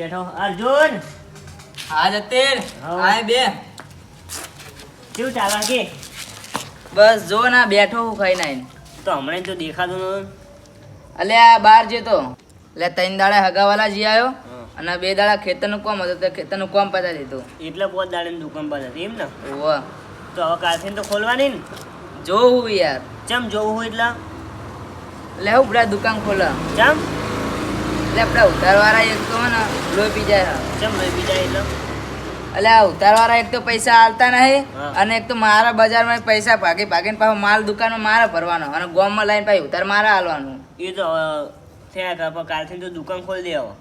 બેઠો અર્જુન. હા જતીન આય બે કેવું ચાલે કે? બસ જો ના બેઠો હું ખાઈ નાઈને. તો હમણાં તો દેખાતું નતું. અલ્યા બહાર જતો એટલે 3 દાડા હગાવાલા જી આવ્યો હા. અને 2 દાડા ખેતરનું કામ હતું તો ખેતરનું કામ પતાવી દીધું. એટલે 5 દાડાની દુકાન પર હતી એમ ને? ઓવા તો હવે કાલથી તો ખોલવાની ને? જોવું યાર ચમ જોવું હોય એટલે? એટલે હું બધા દુકાન ખોલા ચમ? એટલે આપડા ઉધારવાળા એક તો હે ને લોહી પી જાય છે. ચમ લઈ બીજા એટલે? એટલે આ ઉધારવાળા એક તો પૈસા આલતા નહીં હા. અને એક તો મારા બજારમાં પૈસા ભાગી ભાગીને પાછો માલ દુકાનમાં મારે ભરવાનો અને ગોમમાં લાઈને પાછી ઉધાર મારે આલવાનું. એ તો થયા હતા પણ કાલથી તો દુકાન ખોલી દે હવે.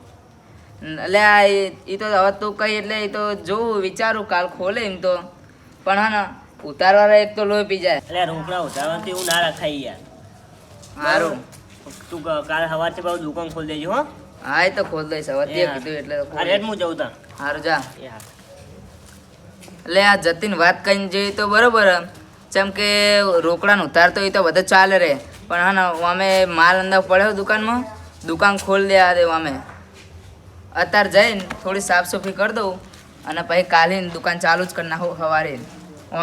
એટલે આ એ તો હવે તું કઈ એટલે એ તો જોવું વિચારું કાલ ખોલે એમ તો પણ હા ને ઉતારવાળા એક તો લોહી પી જાય. એટલે રોકડા ઉધારવાનું એવું ના રખાય યાર. સારું તું કાલ સવારથી પાછું દુકાન ખોલી દેજો હો. હા એ તો ખોલ દઈશ હવે તે કીધું એટલે તો ખોલ અરે દઈશ. હું જઉં તા. સારું જા. એ હા. એટલે આ જતીન વાત કહીને જઈએ તો બરોબર જેમ કે રોકડાનો ઉધાર તો એ તો બધો ચાલે રે પણ હા ને અમે માલ અંદર પડ્યો દુકાનમાં દુકાન ખોલી દે દે અમે અત્યારે જઈને થોડી સાફ સફાઈ કરી દઉં અને પછી કાલે દુકાન ચાલુ જ કરી નાખું સવારે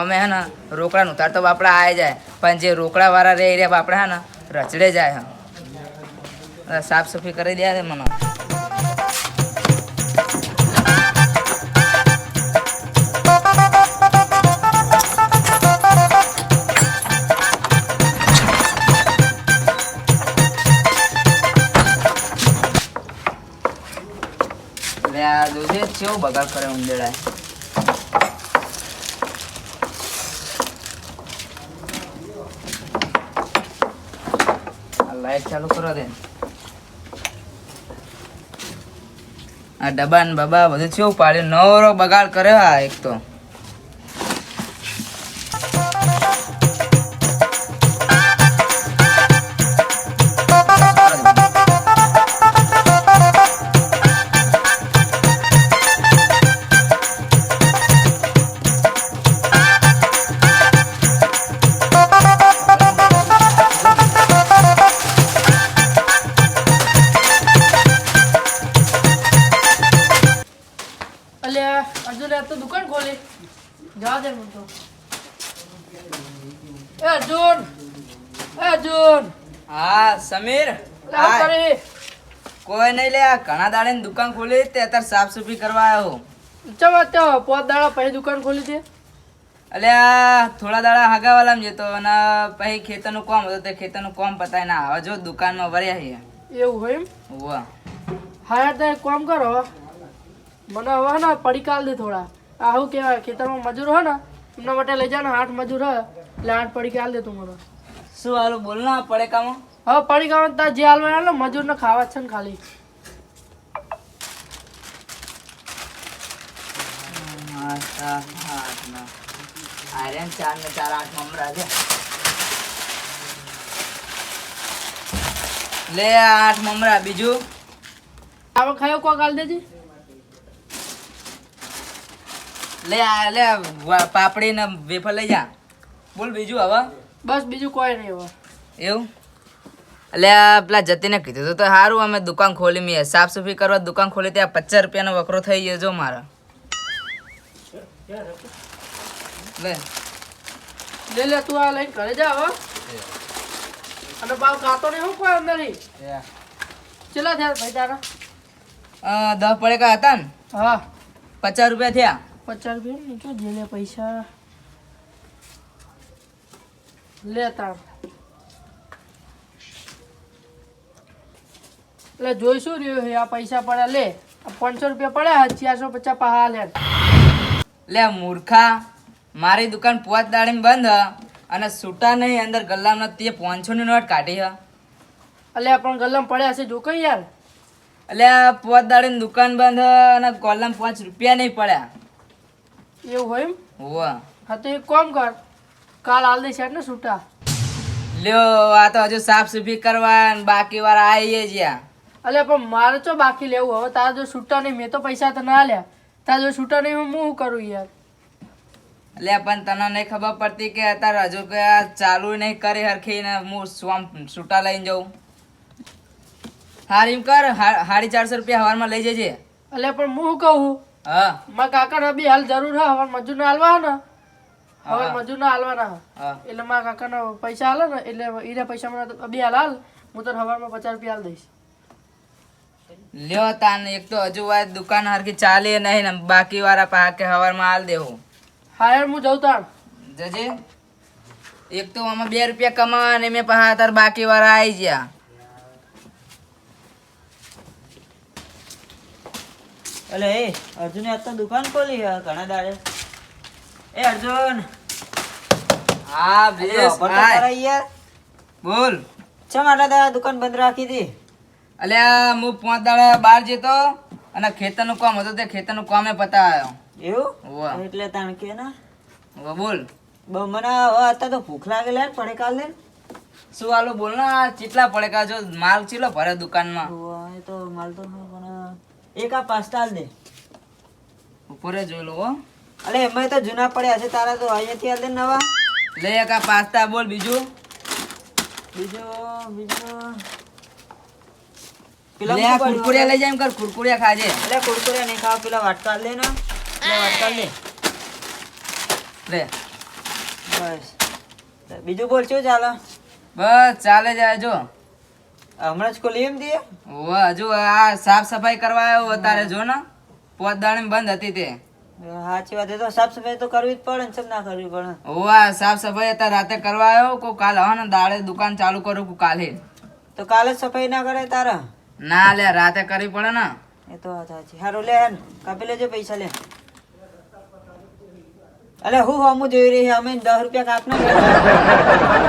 અમે હે ને રોકડાનો ઉધાર તો બાપડા આવી જાય પણ જે રોકડાવાળા રે રહ્યા બાપડા હે ને રચડે જાય હા સાફ સફાઈ કરી દે દે મને. જોજે કેવું બગાડ કરે ઉંદેડાય. લાઈટ ચાલુ કરો દે. આ ડબ્બા ને બબા બધું કેવું પાડ્યું નવરો બગાડ કર્યો આ એક તો. અર્જુન આ તો દુકાન ખોલી જવા દે મને તો. એ અર્જુન હા સમીર શું કરે? કોઈ નહીં લે આ ઘણા દાડે દુકાન ખોલી તે અત્યારે સાફ સફાઈ કરવા આવ્યો. ચમ તો 5 દાડા પછી દુકાન ખોલી છે? એટલે આ થોડા દાડા હગાવાલામાં જતો અને પછી ખેતરનું કામ હતું તે ખેતરનું કામ પતાય ના હવે જો દુકાનમાં વર્યા છે. એવું હોય એમ? વાહ હા તો એક કામ કરો મને હવે ને પડી કાલ દે થોડા. આ શું કહેવાય ખેતરમાં મજૂર હોય ને એમના માટે લઈ જા ને 8 મજૂર હોય એટલે 8 પડી કાલ દે તું મને. શું હાલું બોલ ના પડે કામો. હવે પડી કાલ તાર જે હાલમાં હાલ ને મજૂરને ખાવા જ છે ને ખાલી. આર્યન 4 ને 4 8 મમરા છે. લે 8 મમરા બીજું આવો ખાયો કોક હાલ દેજે. લે આ લે પાપડી ને વેફર લઈ જા. બોલ બીજું હવે. બસ બીજું કોઈ નહીં હવે. એવું એટલે પેલા જતીને કીધું તો સારું અમે દુકાન ખોલી મીએ સાફ સફાઈ કરવા દુકાન ખોલી ત્યાં 50 રૂપિયાનો વકરો થઈ ગયો જો મારા. લે તું આ લઈને ઘરે જા હવે. અને ભાવ કાતો નહીં હું કોઈ અંદર નહીં. ચેલા થયા ભાઈ તારા? 10 પડેકા હતા ને હા 50 રૂપિયા થયા. 50 રૂપિયા ને જો જે લે પૈસા લે તાર. એટલે જોઈશું રહ્યો આ પૈસા પડ્યા લે. આ 500 રૂપિયા પડ્યા 450 પહા લે. લે મૂર્ખા મારી દુકાન 5 દાડે બંધ અને છૂટા નહીં અંદર ગલ્લામાં તે 500 ની નોટ કાઢી હ. એટલે પણ ગલ્લામાં પડ્યા છે જો કઈ યાર. એટલે 5 દાડે દુકાન બંધ અને ગલ્લામાં 5 રૂપિયા નહીં પડ્યા. એવું હોય એમ? હોવા હા તો એક કામ કર કાલ હાલ દે શેઠ ને છૂટા. લ્યો આ તો હજુ સાફ સફાઈ કરવા બાકી વાળા આવીએ જ્યાં. અલે પણ મારે તો બાકી લેવું હવે તારા જો છૂટા નહીં મેં તો પૈસા તો ના લ્યા તારા જો છૂટા નહીં હું શું કરું યાર. એટલે પણ તને નહીં ખબર પડતી કે અત્યારે હજુ કે આ ચાલુ નહીં કરી હરખી ને હું છૂટા લઈને જાઉં. હાર એમ કર 450 રૂપિયા હવારમાં લઈ જજે એટલે પણ હું શું કહું હા મારા કાકાને બી હાલ જરૂર છે હવે મજૂરને હાલવા ને હવે હા. મજૂરને હાલવાના હા એટલે મારા કાકાના પૈસા હાલે ને એટલે એના પૈસા મને બી હાલ હું તને હવારમાં 50 રૂપિયા હાલ દઈશ લ્યો તાન એક તો હજુ વાત દુકાન હરખી ચાલે નહીં ને બાકી વાળા પા કે હવારમાં હાલ દેવું હા યાર હું જઉં તાણ જજે એક તો આમાં 2 રૂપિયા કમાવા ને મેં પા તાર બાકી વાળા આવી ગયા અલે એ અર્જુને આજ તો દુકાન ખોલી છે ઘણા દાડે. એ અર્જુન હા બ્લેસ ખબર તો ખરા યાર, બોલ ચમ આટલા દાડા દુકાન બંધ રાખી હતી? અલ્યા હું 5 દાડા બહાર જતો અને ખેતરનું કામ હતું તે ખેતરનું કામે પતાવ્યો એવું વાહ. એટલે તાણ કે ના હવે બોલ બહુ મને હવે અત્યારે તો ભૂખ લાગે લે પડે કાલ લે. શું હાલો બોલ ને આ ચીટલા પડે કા જો માલ ચીલો ભરે દુકાનમાં એ તો માલ તો નહીં પણ એક આ પાસ્તા હાલ દે. ઉપરે જોઈ લો હો અલે એમાં તો જૂના પડ્યા છે તારા તો અહીંયાથી હાલ દે ને નવા. લે એક આ પાસ્તા બોલ બીજું બીજો લે પેલા આ કુરકુરિયા લઈ જાય એમ કર કુરકુરિયા ખાજે એટલે કુરકુરે નહીં ખાવા, પેલા વાટકા હાલ દે ને એટલે વાટકા હાલ દે લે બસ. બીજું બોલ શું ચાલે? બસ ચાલે જાય જો હમણાં જ ખોલી એમ દે. ઓવે હજુ આ સાફ સફાઈ કરવા આવ્યો તારે જો ને 5 દાડે બંધ હતી તે સાચી વાત, એ તો સાફ સફાઈ તો કરવી જ પડે ને, સબ ના કરવી પડે. ઓવે સાફ સફાઈ અત્યારે રાતે કરવા આવ્યો કો કાલ હવે ને દાડે દુકાન ચાલુ કરું કો કાલે તો કાલે જ સફાઈ ના કરે તારા? ના લે રાતે કરવી પડે ને એ તો વાત સાચી. હારું લે હેન કાપી લેજે પૈસા લે. અલે હું હમું જોઈ રહી છે, અમે 10 રૂપિયા કાપના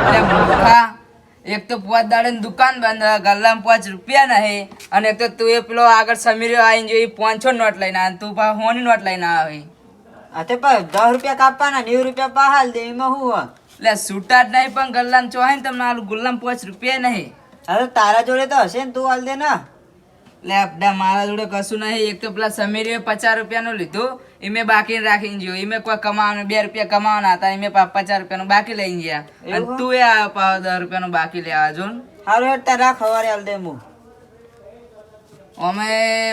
એટલે મૂર્ખા એક તો 5 દાડે ની દુકાન બંધ ગલ્લામાં 5 રૂપિયા નહીં અને એક તો તું એ પેલો આગળ સમીર્યો આવીને જો 500 નોટ લઈને આવે તું પા હોની નોટ લઈને આવે તે પણ 10 રૂપિયા કાપવાના 90 રૂપિયા પહાલ દે એમાં હું હોય? એટલે છૂટા જ નહીં પણ ગલ્લામાં ચોહાય ને તમને આલું ગુલ્લામાં 5 રૂપિયા નહીં અરે તારા જોડે તો હશે ને, તું હાલ દે ને. એટલે આપડા મારા જોડે કશું નહીં એક તો પેલા સમીરે 50 રૂપિયાનું લીધું એમે બાકી રાખીને ગયો એમે કોઈ કમાવાનું 2 રૂપિયા કમાવાના હતા એમે 50 રૂપિયાનું બાકી લઈને ગયા અને એવું? તું એ આ 10 રૂપિયાનું બાકી લેવા જો ને. હારું હેડ તાર રાખ, હવારે હાલ દે હું. અમે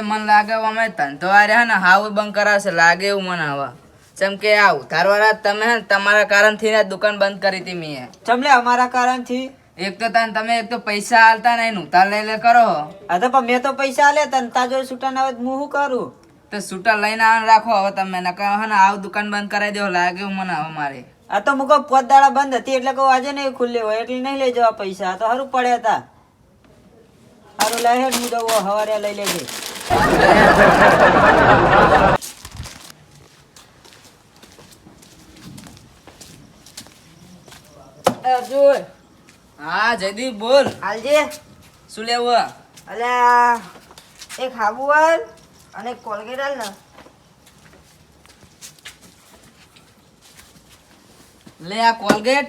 મન લાગે અમે ધંધો આ રહ્યા ને હાવ બંધ કરાવશે લાગે એવું મને હવે જેમ કે આ ઉધારવાળા તમે હે ને તમારા કારણથી આ દુકાન બંધ કરી હતી મેં ચમલે અમારા કારણથી. એક તો તમે એક તો પૈસા આલતા નહીં ને ઉધાર લઈ લે કરો હા તો પણ મેં તો પૈસા આલે તને, તાર જોડે છૂટા ના હોય તો હું શું કરું? તો છૂટા લઈને આવવાનું રાખો હવે તમે નકર હે ને આવ દુકાન બંધ કરાવી દેવો લાગે એવું મને હવે મારે આ તો મુકો 5 દાડા બંધ હતી એટલે કહું આજે નહીં ખુલ્લી હોય એટલે નહીં લઈ જવા પૈસા. આ તો સારું પડ્યા હતા. સારું લઈ હેડ, હું જવું હવારે લઈ લેજે. અર્જુન હા જયદીપ બોલ હાલજે. શું લેવું અલ્યા એક હાબુ હાલ અને કોલગેટ હાલ ને. લે આ કોલગેટ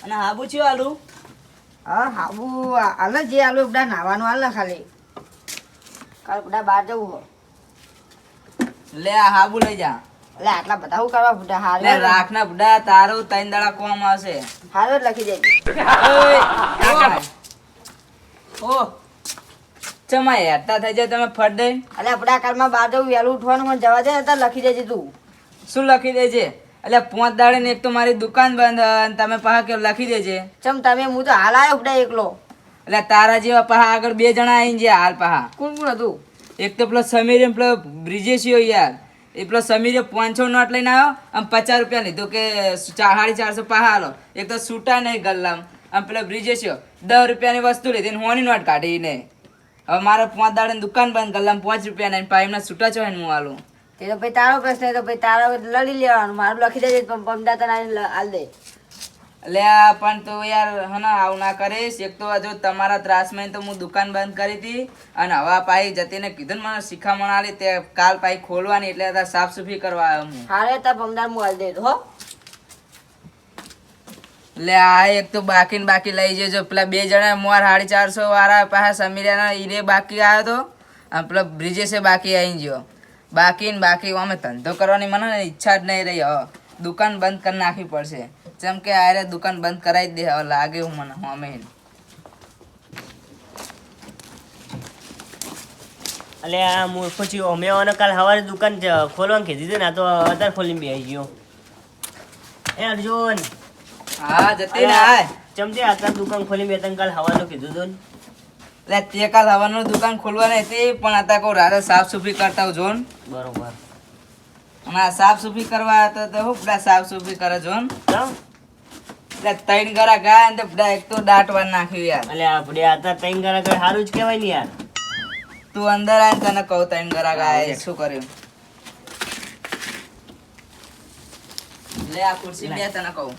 અને હાબુ છે આલુ. હા હાબુ હાલ જે આલુ બધા નાવાનું હાલ ને ખાલી કાલ બધા બહાર જવું હોય લે આ હાબુ લઈ જા એટલે આટલા બધા શું કરવા બધા લે હારે રાખ ના બડા તારો 3 દાડા કોમ આવશે હારે જ લખી દેજે ઓય આ કરે ઓ ચમાય હેરતા થઈ જાય તમે ફટ દઈ એટલે બધા કાલમાં બહાર જવું વહેલું ઉઠવાનું મને જવા દે ને તો લખી દેજે તું શું લખી દેજે એટલે 5 દાડે ને એક તો મારી દુકાન બંધ અને તમે પાછા કે લખી દેજે ચમ તમે હું તો હાલ આવ્યો બધા એકલો એટલે તારા જેવા પાછા આગળ 2 જણા આવીને ગયા હાલ પાછા કોણ કોણ હતું એક તો પેલો સમીર ને પેલો બ્રિજેશિયો યાર એ પેલો સમીરે 500 નોટ લઈને આવ્યો આમ 50 રૂપિયા લીધું કે 450 પાહા હાલો એક તો છૂટા નહીં ગલ્લામ આમ પેલો બ્રિજેશિયો 10 રૂપિયાની વસ્તુ લીધી ને હોની નોટ કાઢીને હવે મારે 5 દાડે દુકાન બંધ ગલ્લામ 5 રૂપિયા નહીં પાઈ એમના છૂટા છો ને હું હાલું તે તો ભાઈ તારો પ્રશ્ન તો ભાઈ તારા લડી લેવાનું મારું લખી દેજે પમદા તને હાલ દે એટલે આ પણ તો યાર હને આવું ના કરીશ એક તો જો તમારા ત્રાસમાં તો હું દુકાન બંધ કરી હતી અને હવા પાઈ જતીને કીધું ને મને શિખામણ આલી તે કાલ પાઈ ખોલવાની એટલે અત્યારે સાફ સફાઈ કરવા આવ્યો હું હારે તાર પમદાર હું હાલ દે હો એટલે આ એક તો બાકી ને બાકી લઈ જજો પેલા 2 જણા મોર 450 વાળા પાછા સમીરાના ઈને બાકી આવ્યો તો અને પેલા બ્રિજેશે બાકી આવી ગયો બાકી ને બાકી અમે ધંધો કરવાની મને ઈચ્છા જ નહીં રહી હવે દુકાન બંધ કરી નાખવી પડશે જેમ કે આરે દુકાન બંધ કરાવી દે હવે લાગે હું મને અમે એટલે આ મૂર્ખો છીએ અમે આવવાને કાલ સવારે દુકાન ખોલવાનું કીધી હતી ને આ તો અત્યારે ખોલીને બેસી ગયો. એ અર્જુન હા જતીન હાય. ચમચે અત્યારે દુકાન ખોલી બે તને કાલ સવારનું કીધું હતું ને. એટલે તે કાલ હવાનું દુકાન ખોલવાની હતી પણ અત્યારે કહું રાતે સાફ સુફી કરતા હું જોન. બરોબર. અને આ સાફ સુફી કરવા હતા તો હું બધા સાફ સુફી કરે જોન. ચાલ. એટલે ત્રણ ગરા ગાય ને બધા એક તો દાટવા નાખ્યું યાર. એટલે આપણે અત્યારે ત્રણ ગરા કરે સારું જ કહેવાય ને યાર. તું અંદર આવીને તને કહું ત્રણ ગરા ગાય શું કર્યું. લે આ ખુરશી બે તને કહું.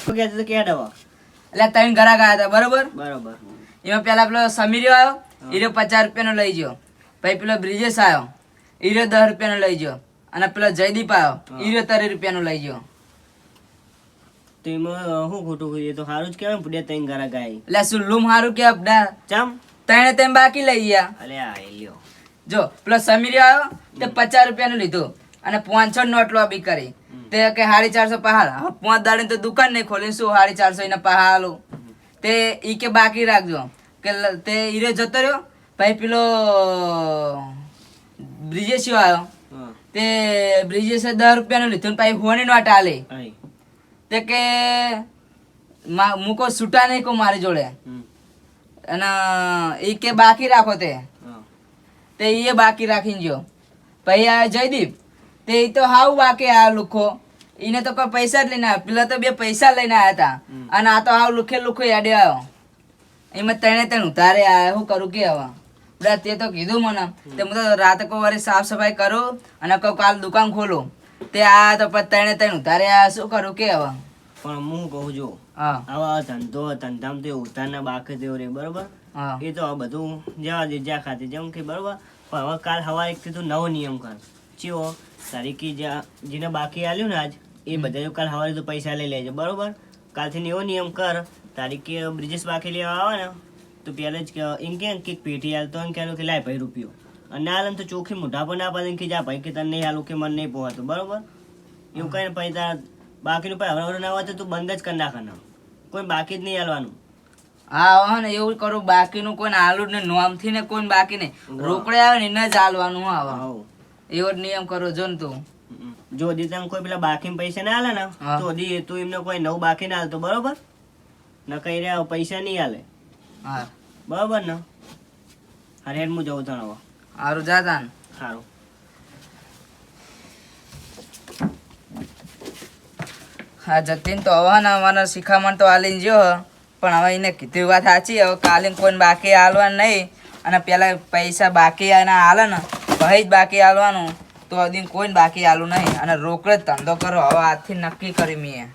શું કહેતો હતો ક્યાં દવા? એટલે ત્રણ ગરા ગયા હતા બરોબર. બરોબર. એમાં પેલા પેલો સમીર્યો આવ્યો હીરો 50 રૂપિયાનો લઈ ગયો. પછી પેલો બ્રિજેશ આવ્યો હીરો 10 રૂપિયાનો લઈ ગયો. અને પેલો જયદીપ આવ્યો હીરો 30 રૂપિયાનો લઈ ગયો. તો એમાં શું ખોટું કર્યું? એ તો સારું જ કહેવાય ને પુડ્યા ત્રણ ગરા ગાય. એટલે શું લૂમ હારું કે અબડા ચમ. ત્રણે તેમ બાકી લઈ ગયા. અલે આ લ્યો. જો પેલો સમીર્યો આવ્યો તે 50 રૂપિયાનું લીધું અને 500 નોટ લોબી કરી. તે કે 450 પહાડ. હવે 5 દાડે તો દુકાન નહીં ખોલી શું 450 એને પહાડો. તે ઈ કે બાકી રાખજો કે તે હીરો જતો રહ્યો. પછી પેલો બ્રિજેશ આવ્યો હા. તે બ્રિજેશે 10 રૂપિયાનું લીધું ને પછી હોની નોટ આલી. આય. તે કે મૂકો છૂટા નહીં કો મારી જોડે. હમ. અને ઈ કે બાકી રાખો તે હા. તે એ બાકી રાખીને ગયો. પછી આ જયદીપ તે ઈ તો હાવ બાકી આ લુખો. એને તો કોઈ પૈસા જ લઈને આવ્યો. પેલા તો 2 પૈસા લઈને આવ્યા હતા અને આ તો હાવ લુખે લુખો યાડે આવ્યો. એમાં ત્રણ ઉતારે આવ્યા. શું કરું કે હવે બધા તે તો કીધું મને. તે હું તો રાતે કોઈ વાર સાફ સફાઈ કરું અને કોઈ કાલ દુકાન ખોલું. તે આ તો પછી ત્રણ ઉતારે આવ્યા. શું કરું કે હવે. પણ હું કહું છું હા આવા ધંધામાં તો ઉતારના બાકી તેઓ રે બરોબર. હા એ તો આ બધું જવા દે જ્યાં ખાતે જેમ કે બરોબર. પણ હવે કાલ સવારે એક તું નવો નિયમ કર ચીવો તારીખી જેને બાકી આલ્યું ને આજ એ બધા કાલ સવારે તો પૈસા લઈ લેજો બરોબર. કાલથી એવો નિયમ કર તારીખે બ્રિજેશ બાકી લેવા આવે ને તો પહેલા જ એમ કે પેટી હાલતો એમ કહેલું કે લાય ભાઈ રૂપિયો અને ના હાલે ને તો ચોખ્ખી મોઢા પર ના પાડે કે જા ભાઈ કે તને નહીં હાલું કે મને નહીં પહોંચતું બરોબર. એવું કઈ ને પછી તાર બાકીનું પછી હવે ના હોય તો તું બંધ જ કરી નાખવાના. કોઈ બાકી જ નહીં હાલવાનું. હા હવે ને એવું કરું. બાકીનું કોઈ આલુ ને નોમથી ને કોઈ બાકી નહીં. રોકડે આવે ને એને જ હાલવાનું આવે. હાઉ. એવો જ નિયમ કરો જો ને તું. જો દી તને કોઈ પેલા બાકી પૈસા ના હાલે ને હા. તો દી તું એમને કોઈ નવું બાકી ના હાલતો બરોબર. ન કઈ રહ્યા પૈસા નહીં હાલે હા બરોબર ને. અરે હેડ હું જવું તણ સારું જાતા ને. સારું. હા જતીન તો હવે ને મને શિખામણ તો આલીને જ્યો. પણ હવે એને કીધું વાત સાચી. હવે કાલે કોઈને બાકી હાલવાનું નહીં. અને પેલા પૈસા બાકી એના હાલે ને ભાઈ જ બાકી હાલવાનું. તો હજી કોઈને બાકી હાલું નહીં. અને રોકડે જ ધંધો કરો હવે આજથી નક્કી કરી મેં.